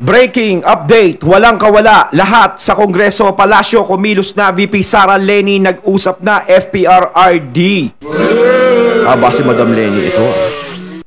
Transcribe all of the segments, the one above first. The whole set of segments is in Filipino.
Breaking update, walang kawala, lahat sa Kongreso, Palasyo, kumilos na. VP Sara Leni nag-usap na FPRRD. Aba si Madam Leni ito.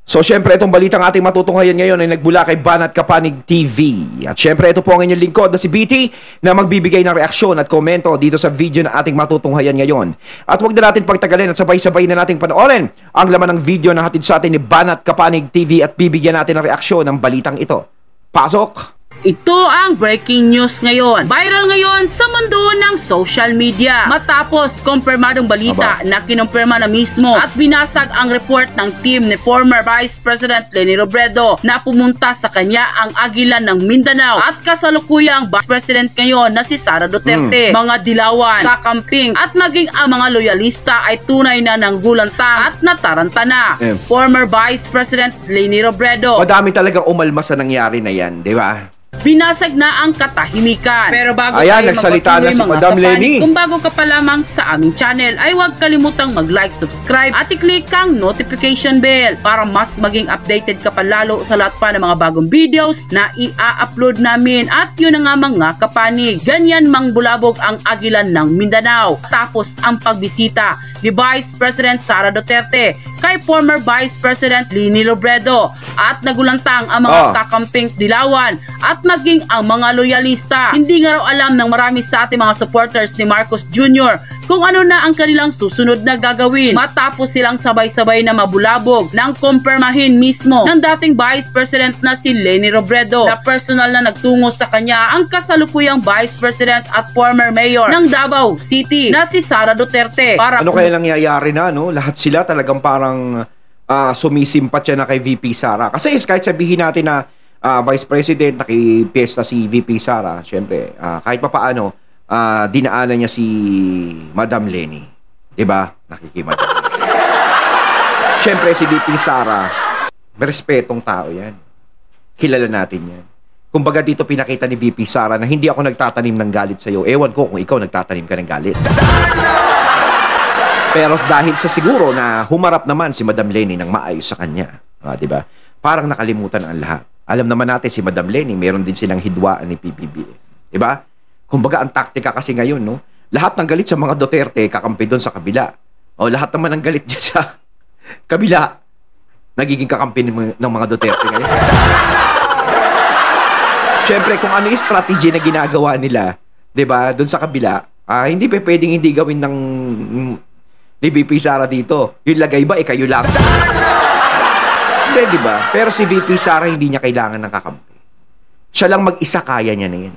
So syempre itong balitang ating matutunghayan ngayon ay nagbula kay Banat Kapanig TV. At syempre ito po ang inyong lingkod na si BT na magbibigay ng reaksyon at komento dito sa video na ating matutunghayan ngayon. At huwag na natin pagtagalin at sabay-sabay na nating panoorin ang laman ng video na hatid sa atin ni Banat Kapanig TV at bibigyan natin ng reaksyon ng balitang ito. Pasok! Ito ang breaking news ngayon. Viral ngayon sa mundo ng social media. Matapos kumpirmadong balita na kinumpirma na mismo at binasag ang report ng team ni former Vice President Leni Robredo na pumunta sa kanya ang Agilan ng Mindanao at kasalukuyang Vice President ngayon na si Sara Duterte. Mga dilawan, kakamping at maging ang mga loyalista ay tunay na nanggulantang at nataranta na. Former Vice President Leni Robredo. Madami talagang umalma sa nangyari na yan, di ba? Binasag na ang katahimikan. Pero bago ayan, nagsalita na si Madam Leni. Kung bago ka pa lamang sa aming channel, ay huwag kalimutang mag-like, subscribe at i-click ang notification bell para mas maging updated ka pa lalo sa lahat pa ng mga bagong videos na i-upload namin. At yun na nga mga kapanig, ganyan mang bulabog ang Agilan ng Mindanao. Tapos ang pagbisita ni Vice President Sara Duterte kay former Vice President Leni Robredo at nagulantang ang mga kakamping dilawan at maging ang mga loyalista. Hindi nga raw alam ng marami sa ating mga supporters ni Marcos Jr. kung ano na ang kanilang susunod na gagawin matapos silang sabay-sabay na mabulabog nang kumpirmahin mismo ng dating Vice President na si Leni Robredo na personal na nagtungo sa kanya ang kasalukuyang Vice President at former Mayor ng Davao City na si Sara Duterte. Para ano kaya nangyayari na, no? Lahat sila talagang parang sumisimpat siya na kay VP Sara. Kasi kahit sabihin natin na Vice President, nakipiesta si VP Sara, syempre, kahit pa paano, dinaanan niya si Madam Leni. Diba? Nakikimadam. Syempre, si VP Sara, may respetong tao yan. Kilala natin yan. Kumbaga dito pinakita ni VP Sara na hindi ako nagtatanim ng galit sa'yo. Ewan ko kung ikaw nagtatanim ka ng galit. Pero dahil sa siguro na humarap naman si Madam Leni ng maayos sa kanya. Diba? Parang nakalimutan ang lahat. Alam naman natin si Madam Leni, meron din silang hidwaan ni PBBM. Diba? Kumbaga ang taktika kasi ngayon, no? Lahat ng galit sa mga Duterte, kakampi doon sa kabila. O lahat naman ng galit niya sa kabila, nagiging kakampi ng mga Duterte ngayon. Siyempre, kung ano yung strategy na ginagawa nila, diba, doon sa kabila, hindi pa pwedeng hindi gawin ng ni VP Sara dito. Yung lagay ba, kayo lang. Hindi, diba? Pero si VP Sara hindi niya kailangan ng kakampi. Siya lang mag-isa kaya niya na yan.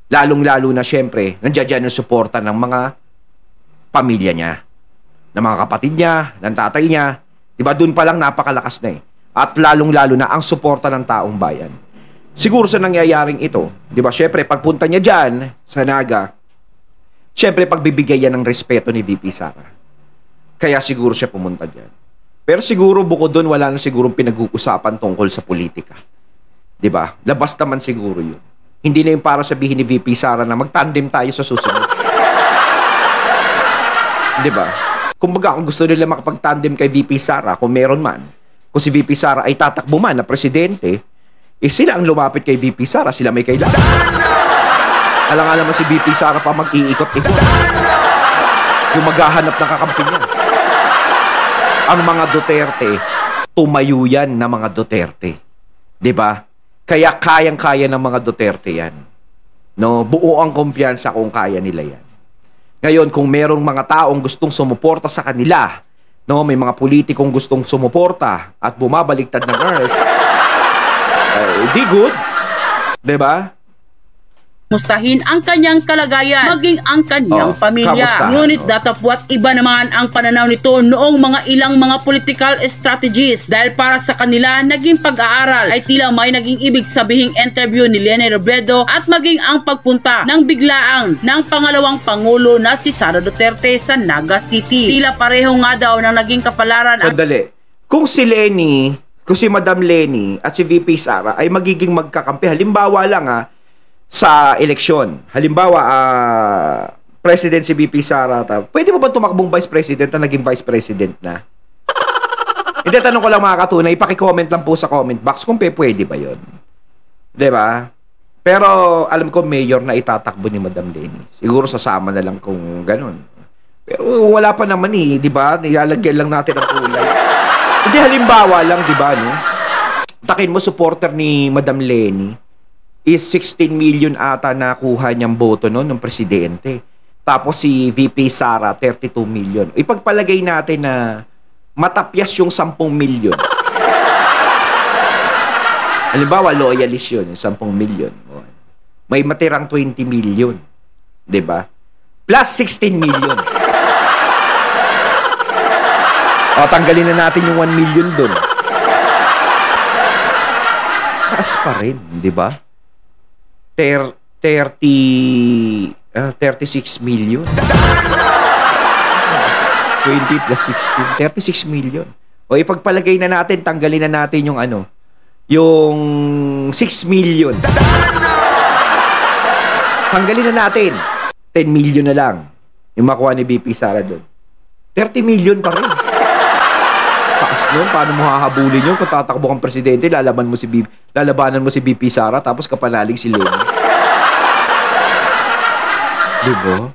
Lalong-lalo na siyempre, nandiyan yung suporta ng mga pamilya niya. Ng mga kapatid niya, ng tatay niya. Diba? Doon pa lang napakalakas na eh. At lalong-lalo na ang suporta ng taong bayan. Siguro sa nangyayaring ito, diba? Siyempre, pagpunta niya dyan sa Naga, siyempre, pagbibigay yan ng respeto ni VP Sara. Kaya siguro siya pumunta dyan. Pero siguro bukod doon, wala na sigurong pinag-uusapan tungkol sa politika. Diba? Labas naman siguro yun. Hindi na yung para sabihin ni VP Sara na mag-tandem tayo sa susunod. Diba? Kumbaga, kung gusto nila makapag-tandem kay VP Sara, kung meron man, kung si VP Sara ay tatakbo man na presidente, sila ang lumapit kay VP Sara, sila may kailangan. Alam nga naman si VP Sara pa mag-iikot-ikot. Yung maghahanap ng kakampi niya. Ang mga Duterte, tumayo yan na mga Duterte. Diba? Kaya kayang-kaya ng mga Duterte yan. No? Buo ang kumpiyansa kung kaya nila yan. Ngayon, kung merong mga taong gustong sumuporta sa kanila, no? May mga politikong gustong sumuporta at bumabaliktad ng earth, di good. Diba? Mustahin ang kanyang kalagayan, maging ang kanyang pamilya. Ngunit datapwat iba naman ang pananaw nito noong mga ilang mga political strategies dahil para sa kanila naging pag-aaral ay tila may naging ibig sabihing interview ni Leni Robredo at maging ang pagpunta ng biglaang ng pangalawang pangulo na si Sara Duterte sa Naga City. Tila pareho nga daw ng naging kapalaran. Sandali. Kung si Leni, kung si Madam Leni at si VP Sara ay magiging magkakampi, halimbawa lang sa eleksyon. Halimbawa, President si VP Sara, pwede mo ba tumakbong Vice President na naging Vice President na? Hindi, tanong ko lang mga katunay, ipaki-comment lang po sa comment box kung pwede ba yun. Diba? Pero alam ko mayor na itatakbo ni Madam Leni. Siguro sasama na lang kung ganun. Pero wala pa naman eh, di ba? Nilalagyan lang natin ang kulay. Hindi, halimbawa lang, di ba, no? Takin mo, supporter ni Madam Leni is 16 million ata nakuha niyang boto no, ng presidente. Tapos si VP Sara, 32 million. Ipagpalagay natin na matapyas yung 10 million. Halimbawa, loyalist yun, yung 10 million. May matirang 20 million. Diba? Plus 16 million. O, tanggalin na natin yung 1 million dun. Taas pa rin, diba? 36 million. 20 plus 16, 36 million. O, ipagpalagay na natin, tanggalin na natin yung ano, yung 6 million. Tanggalin na natin. 10 million na lang yung makuha ni VP Sara doon. 30 million pa rin. Taas nun. Paano mo hahabulin yun? Kung tatakbo kang presidente, lalabanan mo si VP Sara, tapos kapanalig si Leni. Diba?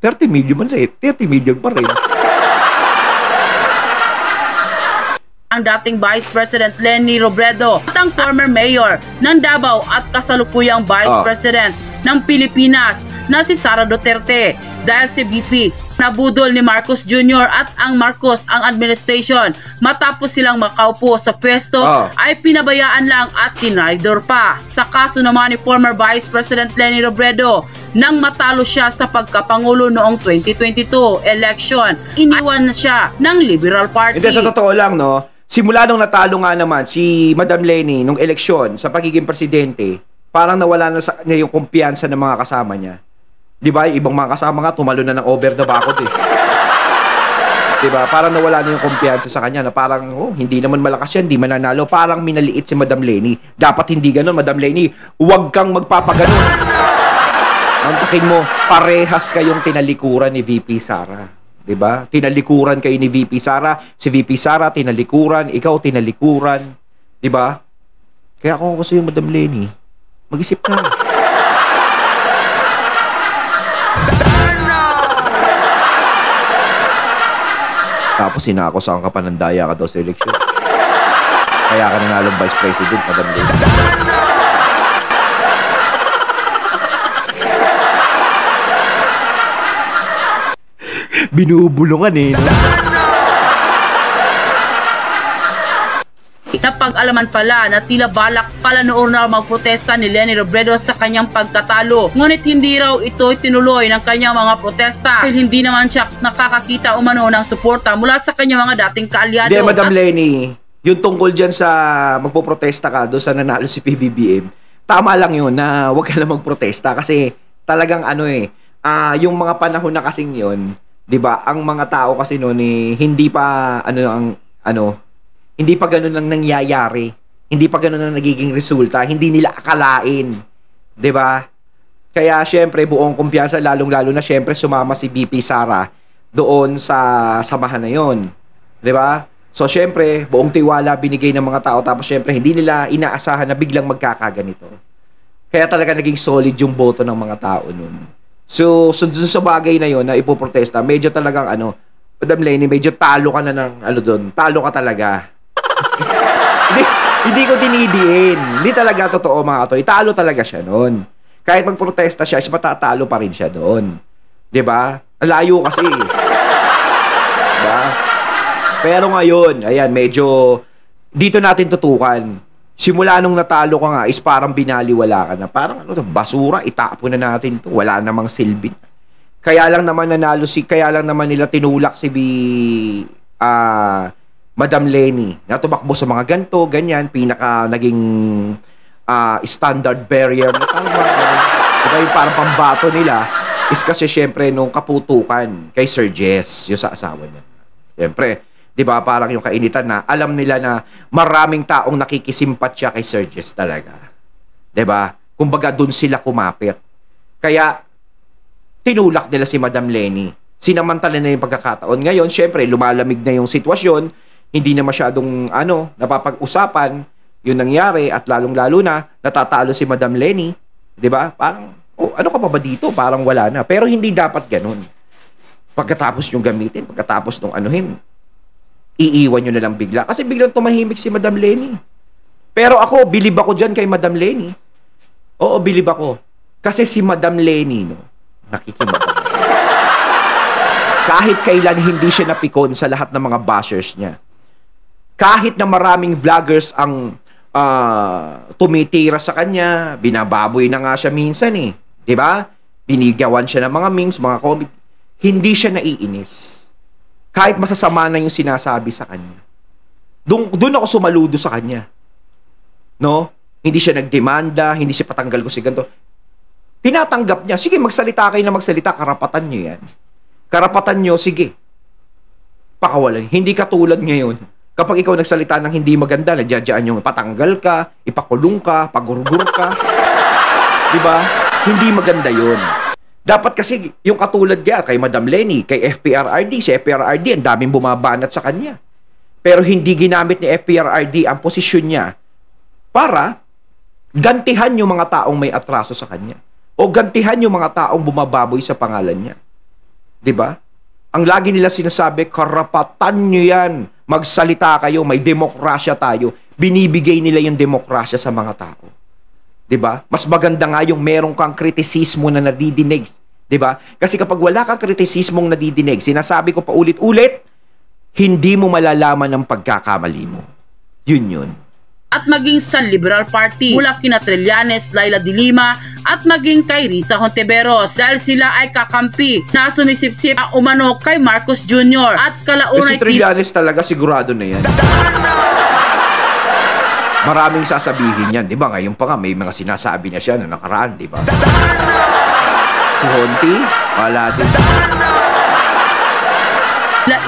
30 million man rin. 30 million pa rin. Ang dating Vice President Leni Robredo at ang former mayor ng Davao at kasalukuyang Vice President ng Pilipinas na si Sara Duterte dahil si VP nabudol ni Marcos Jr. at ang Marcos ang administration matapos silang makaupo sa pwesto ay pinabayaan lang at tinraidor pa. Sa kaso naman ni former Vice President Leni Robredo nang matalo siya sa pagkapangulo noong 2022 election, iniwan na siya ng Liberal Party. Hindi, sa totoo lang, no? Simula nung natalo nga naman si Madam Leni nung eleksyon sa pagiging presidente, parang nawala na sa kanya yung kumpiyansa ng mga kasama niya. Di ba? Ibang mga kasama nga, tumalo na ng over the bakod eh. Di ba? Parang nawala na yung kumpiyansa sa kanya na parang, hindi naman malakas yan, hindi mananalo. Parang minaliit si Madam Leni. Dapat hindi ganun, Madam Leni. Huwag kang magpapaganon. Ang takin mo, parehas kayong tinalikuran ni VP Sara. Diba? Tinalikuran kayo ni VP Sara, si VP Sara tinalikuran, ikaw tinalikuran, 'di ba? Kaya kung gusto yung Madam Leni, mag-isip ka. Tapos sinakusahan ka pa ng daya ka daw sa eleksyon. Kaya ka nanalong Vice President, Madam Leni. Binubulungan eh. No? Napag-alaman pala na tila balak pala noon na magprotesta ni Leni Robredo sa kanyang pagkatalo. Ngunit hindi raw ito tinuloy ng kanyang mga protesta dahil hindi naman siya nakakakita umano ng suporta mula sa kanyang mga dating kaalyado. Hindi, Madam Leni, yung tungkol dyan sa magpoprotesta ka doon sa nanalo si PBBM, tama lang yun na huwag ka na magprotesta kasi talagang yung mga panahon na kasing yun, 'di ba? Ang mga tao kasi noon hindi pa hindi pa ganoon lang nangyayari. Hindi pa ganoon ang nagiging resulta. Hindi nila akalain, 'di ba? Kaya syempre buong kumpiyansa lalong-lalo na syempre sumama si VP Sara doon sa samahan na 'yon. 'Di ba? So syempre buong tiwala binigay ng mga tao tapos syempre hindi nila inaasahan na biglang magkakaganito. Kaya talaga naging solid yung boto ng mga tao noon. So sa bagay na yon na ipoprotesta, medyo talagang Madam Leni, medyo talo ka na ng doon. Talo ka talaga. hindi ko dinidiin. Hindi talaga totoo mga atoy. Talo talaga siya noon. Kahit magprotesta siya, is matatalo pa rin siya doon. 'Di ba? Layo kasi. 'Di ba? Pero ngayon, ayan, medyo dito natin tutukan. Simula nung natalo ka nga is parang binaliwala ka na. Parang basura, itapon na natin to. Wala namang silbi. Kaya lang naman nila tinulak si Madam Leni na tumakbo sa mga ganto, ganyan, pinaka naging standard barrier na tama. Diba yung parang pambato nila is kasi syempre nung kaputukan kay Sir Jess, yung sa asawa niya. Syempre, 'di ba, parang yung kainitan na alam nila na maraming taong nakikisimpatya kay Sir Jess talaga. 'Di ba? Kumbaga doon sila kumapit. Kaya tinulak nila si Madam Leni. Sinamantala na yung pagkakataon. Ngayon, syempre, lumalamig na yung sitwasyon, hindi na masyadong napapag-usapan. yung nangyari at lalong-lalo na natatalo si Madam Lenny, 'di ba? Parang ano ka pa ba dito? Parang wala na. Pero hindi dapat ganun. Pagkatapos nyo gamitin, pagkatapos nung anuhin, iiwan nyo na lang bigla. Kasi biglang tumahimik si Madam Lenny. Pero ako, bilib ako dyan kay Madam Lenny. Oo, bilib ako. Kasi si Madam Lenny, no, nakikinig. Kahit kailan hindi siya napikon sa lahat ng mga bashers niya. Kahit na maraming vloggers ang tumitira sa kanya, binababoy na nga siya minsan eh. 'Di ba? Binigawan siya ng mga memes, mga comment. Hindi siya naiinis. Kahit masasama na yung sinasabi sa kanya. Doon ako sumaludo sa kanya. No? Hindi siya nagdemanda, hindi siya patanggal ko si ganito. Tinatanggap niya. Sige, magsalita kayo na magsalita. Karapatan niyo yan. Karapatan niyo, sige. Pakawalan. Hindi katulad ngayon. Kapag ikaw nagsalita ng hindi maganda, nagyadyaan yung patanggal ka, ipakulong ka, pagurgur ka. Diba? Hindi maganda yun. Dapat kasi yung katulad kay Madam Lenny, kay FPRRD, si FPRRD, ang daming bumabanat sa kanya. Pero hindi ginamit ni FPRRD ang posisyon niya para gantihan yung mga taong may atraso sa kanya. O gantihan yung mga taong bumababoy sa pangalan niya. Diba? Ang lagi nila sinasabi, karapatan nyo yan. Magsalita kayo, may demokrasya tayo. Binibigay nila yung demokrasya sa mga tao. 'Di ba? Mas maganda nga yung merong kang kritisismo na nadidinig, 'di ba? Kasi kapag wala kang kritisismong nadidinig, sinasabi ko pa ulit-ulit, hindi mo malalaman ang pagkakamali mo. Yun. At maging sa Liberal Party mula kina Trillanes, Laila de Lima at maging kay Risa Hontiveros dahil sila ay kakampi na sumisipsip ang umano kay Marcos Jr. at kalaunay si Trillanes talaga sigurado na yan. Maraming sasabihin yan, di ba? Ngayon pa nga may mga sinasabi na siya na nakaraan, di ba? Si Honti, wala din.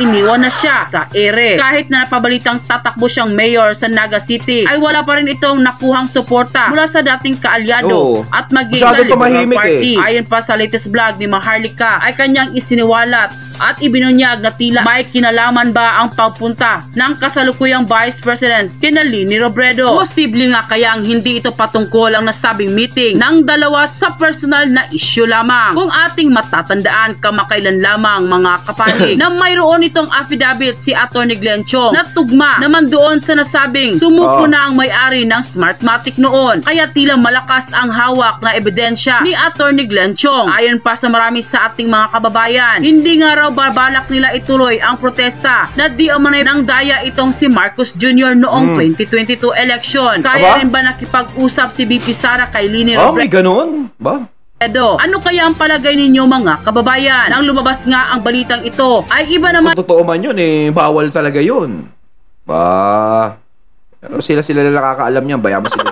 Iniwan na siya sa ere. Kahit na napabalitang tatakbo siyang mayor sa Naga City, ay wala pa rin itong nakuhang suporta mula sa dating kaalyado at maging sa Liberal Party. Ayon pa sa latest vlog ni Maharlika, ay kanyang isiniwalat at ibinunyag na tila may kinalaman ba ang pagpunta ng kasalukuyang Vice President kina Leni Robredo. Posible nga kayang hindi ito patungkol ang nasabing meeting ng dalawa sa personal na issue lamang. Kung ating matatandaan, kamakailan lamang mga kapani na mayroon itong affidavit si Atty. Glenn Chong na tugma naman doon sa nasabing sumuko na ang may-ari ng Smartmatic noon. Kaya tila malakas ang hawak na ebidensya ni Atty. Glenn Chong. Ayon pa sa marami sa ating mga kababayan, hindi nga raw babalak nila ituloy ang protesta na di umanay ng daya itong si Marcos Jr. noong 2022 election. Kaya rin ba nakipag-usap si VP Sara kay Leni Robredo? May ganun? Ba? Ano kaya ang palagay ninyo mga kababayan? Nang lumabas nga ang balitang ito, ay iba naman. Kung totoo man yun, bawal talaga yun. Pero sila na nakakaalam niyan, bayan mo sila.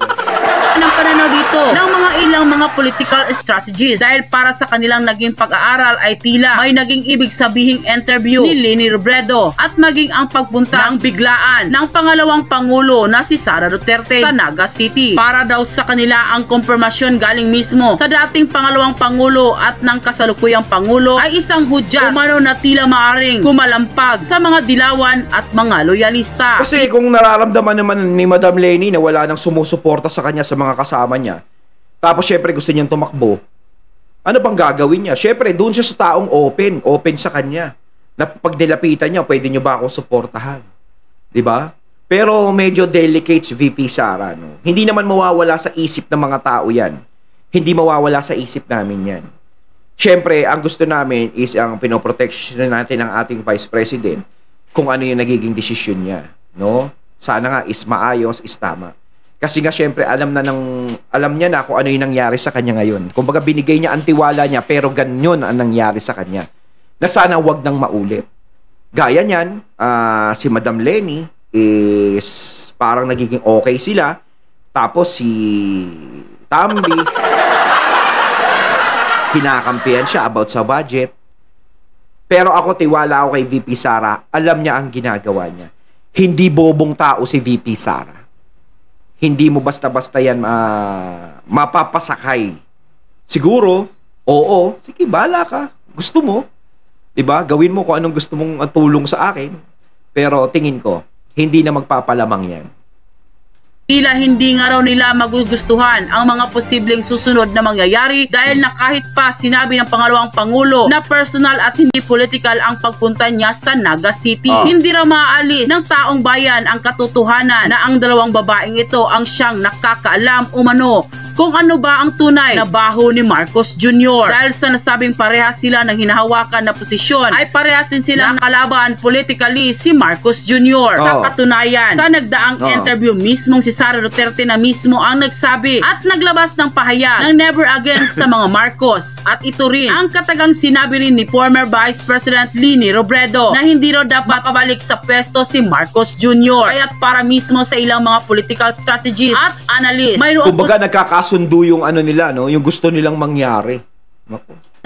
Ng pananaw dito ng mga ilang mga political strategies dahil para sa kanilang naging pag-aaral ay tila may naging ibig sabihing interview ni Leni Robredo at maging ang pagpunta ng biglaan ng pangalawang pangulo na si Sara Duterte sa Naga City. Para daw sa kanila ang konfirmasyon galing mismo sa dating pangalawang pangulo at ng kasalukuyang pangulo ay isang hudya umano na tila maaring kumalampag sa mga dilawan at mga loyalista. Kasi kung nararamdaman naman ni Madam Lenny na wala nang sumusuporta sa kanya sa mga kasama niya, tapos syempre gusto niyang tumakbo, ano bang gagawin niya? Syempre doon siya sa taong open sa kanya, na pag nilapitan niya, pwede niyo ba akong suportahan, di ba? Pero medyo delicate si VP Sara, no? Hindi naman mawawala sa isip ng mga tao yan, hindi mawawala sa isip namin yan. Syempre ang gusto namin is ang pinoprotection natin ng ating Vice President kung ano yung nagiging desisyon niya, no? Sana nga is maayos, is tama. Kasi nga syempre alam niya na kung ano yung nangyari sa kanya ngayon. Kumbaga binigay niya ang tiwala niya pero ganyan ang nangyari sa kanya. Na sana wag nang maulit. Gaya niyan, si Madam Lenny is parang nagiging okay sila. Tapos si Tambi kinakampihan siya about sa budget. Pero ako tiwala ako kay VP Sara, alam niya ang ginagawa niya. Hindi bobong tao si VP Sara. Hindi mo basta-basta yan mapapasakay. Siguro, oo, sige, bahala ka. Gusto mo. Diba? Gawin mo kung anong gusto mong tulong sa akin. Pero tingin ko, hindi na magpapalamang yan. Tila hindi nga raw nila magugustuhan ang mga posibleng susunod na mangyayari dahil na kahit pa sinabi ng pangalawang pangulo na personal at hindi political ang pagpunta niya sa Naga City. Hindi raw maaalis ng taong bayan ang katotohanan na ang dalawang babaeng ito ang siyang nakakaalam umano kung ano ba ang tunay na baho ni Marcos Jr. Dahil sa nasabing parehas sila ng hinahawakan na posisyon, ay parehas din silang nakalaban politically si Marcos Jr. Sa katunayan, sa nagdaang interview mismong si Sara Duterte na mismo ang nagsabi at naglabas ng pahayag ng never again sa mga Marcos. At ito rin ang katagang sinabi rin ni former Vice President Leni Robredo na hindi raw dapat makabalik sa pwesto si Marcos Jr. Kaya't para mismo sa ilang mga political strategists at analysts, mayroong kumbaga nagkakasundo yung ano nila, no? Yung gusto nilang mangyari.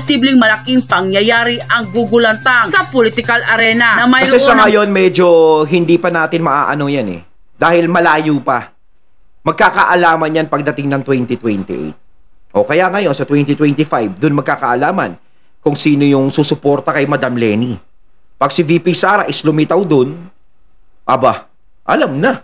posibleng malaking pangyayari ang gugulantang sa political arena na mayroon. Kasi sa ngayon medyo hindi pa natin maaano yan eh. Dahil malayo pa. Magkakaalaman yan pagdating ng 2028. O kaya ngayon sa 2025, dun magkakaalaman kung sino yung susuporta kay Madam Leni. Pag si VP Sara is lumitaw dun, aba, alam na.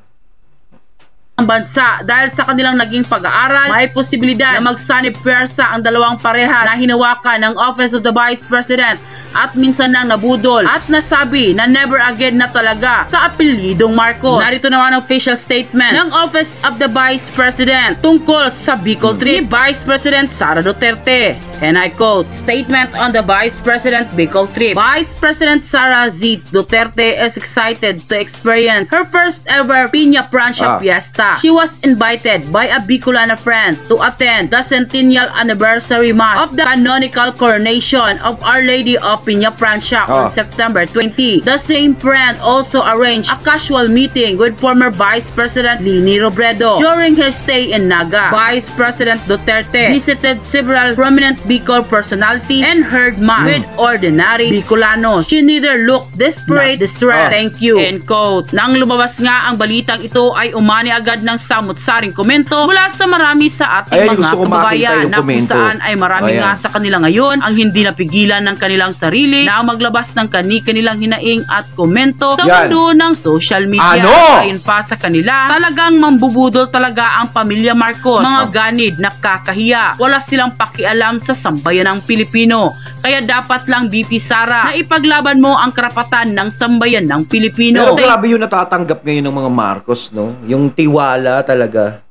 Ang bansa dahil sa kanilang naging pag-aaral, may posibilidad na magsanib pwersa ang dalawang pareha na hinawakan ng Office of the Vice President at minsan nang nabudol at nasabi na never again na talaga sa apelyidong Marcos. Narito naman ang official statement ng Office of the Vice President tungkol sa Bicol trip ni Vice President Sara Duterte. And I quote, statement on the Vice President Bicol trip. Vice President Sara Z. Duterte is excited to experience her first ever Piña Francia Fiesta. She was invited by a Bicolana friend to attend the centennial anniversary mass of the canonical coronation of Our Lady of Piña Francia on September 20. The same friend also arranged a casual meeting with former Vice President Leni Robredo. During his stay in Naga, Vice President Duterte visited several prominent Bicol personalities and heard mass with ordinary Bicolanos. She neither looked desperate, distressed, thank you, end quote. Nang lumabas nga ang balitang ito ay umani agad ng samot-saring komento mula sa marami sa ating mga kababayan na kung saan ay marami nga sa kanila ngayon ang hindi napigilan ng kanilang sarili na maglabas ng kanilang hinaing at komento sa mundo ng social media. Ayon pa sa kanila, talagang mambubudol talaga ang pamilya Marcos. Mga ganid, nakakahiya. Wala silang pakialam sa sambayan ng Pilipino. Kaya dapat lang BP Sara na ipaglaban mo ang karapatan ng sambayan ng Pilipino. Pero grabe yung natatanggap ngayon ng mga Marcos, no? Yung tiwala talaga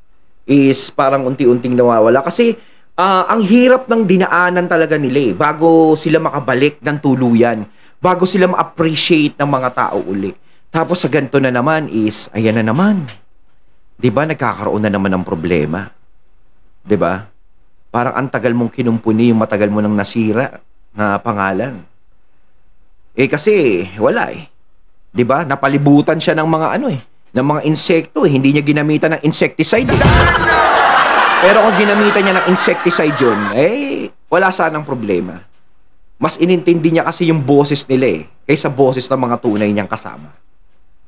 is parang unti-unting nawawala. Kasi ang hirap ng dinaanan talaga nila eh, bago sila makabalik ng tuluyan, bago sila ma-appreciate ng mga tao uli. Tapos sa ganito na naman is, ayan na naman. Diba, nagkakaroon na naman ng problema. Diba? Parang ang tagal mong kinumpuni, yung matagal mo nang nasira na pangalan. Eh kasi, wala eh. Diba? Napalibutan siya ng mga ano eh, ng mga insekto eh. Hindi niya ginamitan ng insecticide eh. Pero kung ginamitan niya ng insecticide yun, eh, wala sanang problema. Mas inintindi niya kasi yung boses nila eh, kaysa boses ng mga tunay niyang kasama.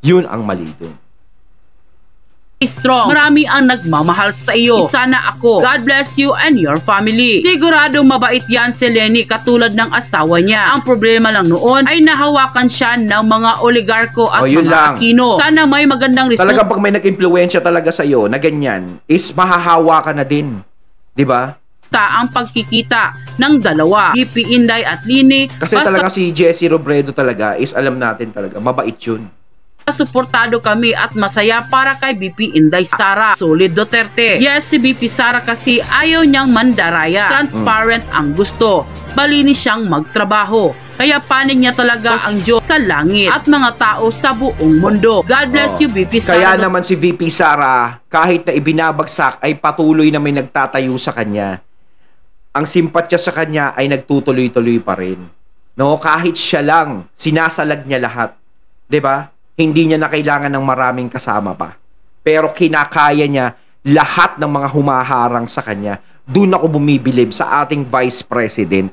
Yun ang mali dun. Strong. Marami ang nagmamahal sa iyo. Isa na ako. God bless you and your family. Siguradong mabait yan si Leni katulad ng asawa niya. Ang problema lang noon ay nahawakan siya ng mga oligarko at mga Aquino. Sana may magandang result. Talagang pag may nag-impluensya talaga sa iyo na ganyan, is mahahawa ka na din. Diba? Ang pagkikita ng dalawa, VP Inday at Leni. Kasi talaga si Jessie Robredo talaga is alam natin talaga, mabait yun. Suportado kami at masaya para kay BP Inday Sara. Solid Duterte. Yes, si BP Sara kasi ayaw niyang mandaraya. Transparent ang gusto. Malinis siyang magtrabaho. Kaya panig niya talaga ang Diyos sa langit at mga tao sa buong mundo. God bless you, BP Sara. Kaya naman si VP Sara, kahit na ibinabagsak, ay patuloy na may nagtatayo sa kanya. Ang simpatya sa kanya ay nagtutuloy-tuloy pa rin. No, kahit siya lang, sinasalag niya lahat. 'Di ba? Hindi niya na kailangan ng maraming kasama pa. Pero kinakaya niya lahat ng mga humaharang sa kanya. Doon ako bumibilib sa ating Vice President.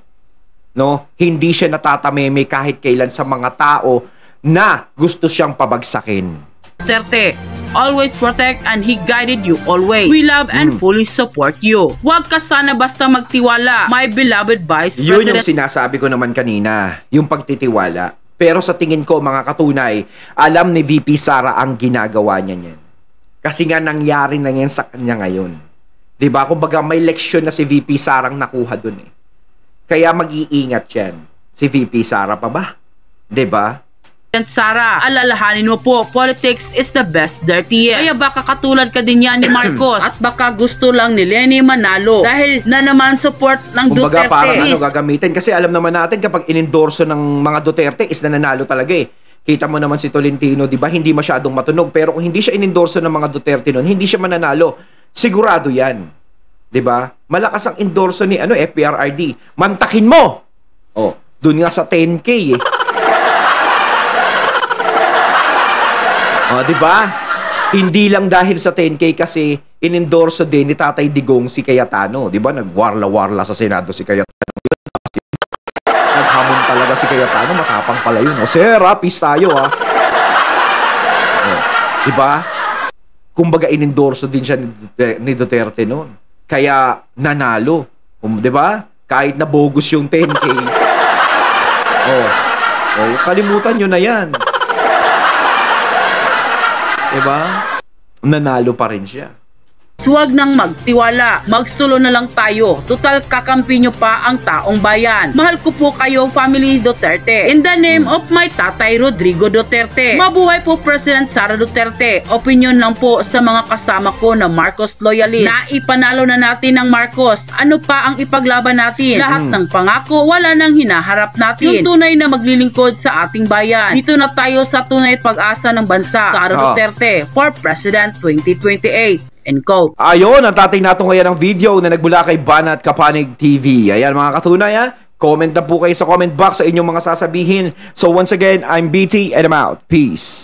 No? Hindi siya natatameme kahit kailan sa mga tao na gusto siyang pabagsakin. Duterte, always protect and he guided you always. We love and fully support you. Huwag ka sana basta magtiwala, my beloved Vice President. Yun yung sinasabi ko naman kanina, yung pagtitiwala. Pero sa tingin ko, mga katunay, alam ni VP Sara ang ginagawa niya niyan. Kasi nga nangyari na yan sa kanya ngayon. 'Di ba? Kumbaga may leksyon na si VP Sarang nakuha dun eh. Kaya mag-iingat yan. Si VP Sara pa ba? 'Di ba? Sara, alalahanin mo po, politics is the best dirtiest. Kaya baka katulad ka din yan ni Marcos at baka gusto lang ni Lenny manalo dahil na naman support ng Kumbaga Duterte. parang gagamitin. Kasi alam naman natin kapag inendorso ng mga Duterte is nananalo talaga eh. Kita mo naman si Tolentino, di ba? Hindi masyadong matunog. Pero kung hindi siya inendorso ng mga Duterte noon, hindi siya mananalo. Sigurado yan. Di ba? Malakas ang endorso ni FPRRD. Mantakin mo! Oh, dun nga sa 10K eh. Oh, di ba? Hindi lang dahil sa 10K kasi inendorso din ni Tatay Digong si Cayetano, di ba? Nagwarla-warla sa Senado si Cayetano. Naghamon talaga si Cayetano, matapang pala yun. O, sir, peace tayo, ha? Oh, di ba? Kumbaga inendorso din siya ni Duterte noon. Kaya nanalo, di ba? Kahit na bogus yung 10K. Oh, kalimutan nyo na yan. Diba? Nanalo pa rin siya. Huwag nang magtiwala, magsulo na lang tayo. Total kakampi nyo pa ang taong bayan. Mahal ko po kayo, family Duterte. In the name of my tatay Rodrigo Duterte. Mabuhay po President Sara Duterte. Opinion lang po sa mga kasama ko na Marcos loyalist. Naipanalo na natin ng Marcos. Ano pa ang ipaglaban natin? Lahat ng pangako, wala nang hinaharap natin. Yung tunay na maglilingkod sa ating bayan. Dito na tayo sa tunay pag-asa ng bansa. Sara Duterte for President 2028. And quote. Ayun, ang tating nato ngayon ng video na nagmula kay Banat Kapanig TV. Ayan mga katunay ha. Comment na po kayo sa comment box sa inyong mga sasabihin. So once again, I'm BT and I'm out. Peace.